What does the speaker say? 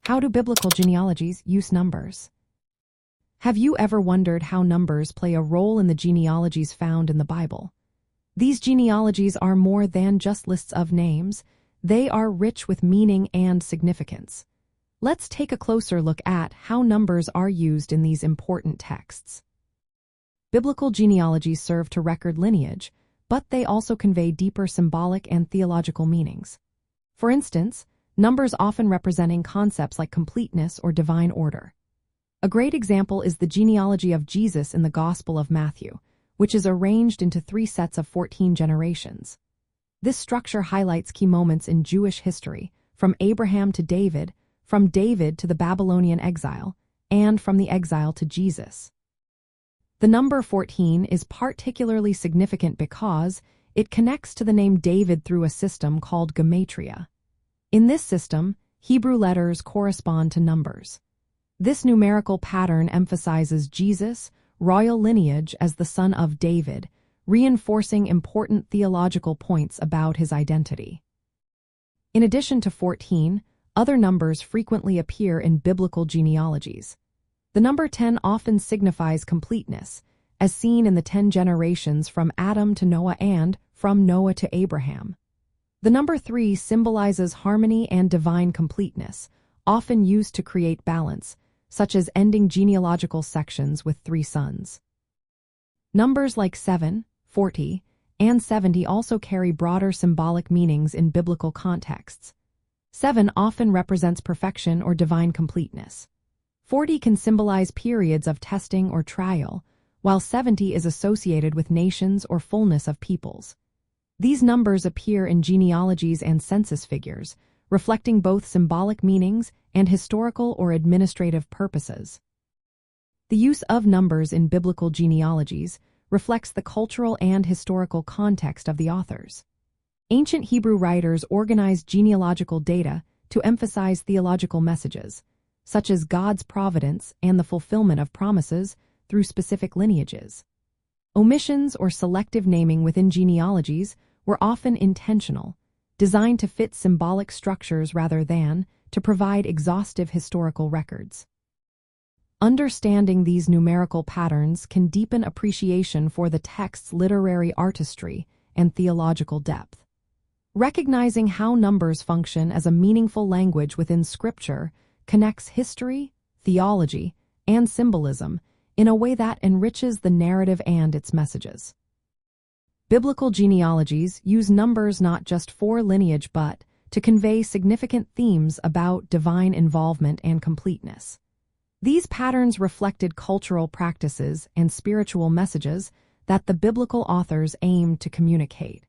How do biblical genealogies use numbers? Have you ever wondered how numbers play a role in the genealogies found in the Bible? These genealogies are more than just lists of names. They are rich with meaning and significance. Let's take a closer look at how numbers are used in these important texts. Biblical genealogies serve to record lineage, but they also convey deeper symbolic and theological meanings. For instance, numbers often representing concepts like completeness or divine order. A great example is the genealogy of Jesus in the Gospel of Matthew, which is arranged into 3 sets of 14 generations. This structure highlights key moments in Jewish history, from Abraham to David, from David to the Babylonian exile, and from the exile to Jesus. The number 14 is particularly significant because it connects to the name David through a system called gematria. In this system, Hebrew letters correspond to numbers. This numerical pattern emphasizes Jesus' royal lineage as the son of David, reinforcing important theological points about his identity. In addition to 14, other numbers frequently appear in biblical genealogies. The number 10 often signifies completeness, as seen in the 10 generations from Adam to Noah and from Noah to Abraham. The number 3 symbolizes harmony and divine completeness, often used to create balance, such as ending genealogical sections with 3 sons. Numbers like 7, 40, and 70 also carry broader symbolic meanings in biblical contexts. 7 often represents perfection or divine completeness. 40 can symbolize periods of testing or trial, while 70 is associated with nations or fullness of peoples. These numbers appear in genealogies and census figures, reflecting both symbolic meanings and historical or administrative purposes. The use of numbers in biblical genealogies reflects the cultural and historical context of the authors. Ancient Hebrew writers organized genealogical data to emphasize theological messages, such as God's providence and the fulfillment of promises through specific lineages. Omissions or selective naming within genealogies were often intentional, designed to fit symbolic structures rather than to provide exhaustive historical records. Understanding these numerical patterns can deepen appreciation for the text's literary artistry and theological depth. Recognizing how numbers function as a meaningful language within Scripture connects history, theology, and symbolism in a way that enriches the narrative and its messages. Biblical genealogies use numbers not just for lineage but to convey significant themes about divine involvement and completeness. These patterns reflected cultural practices and spiritual messages that the biblical authors aimed to communicate.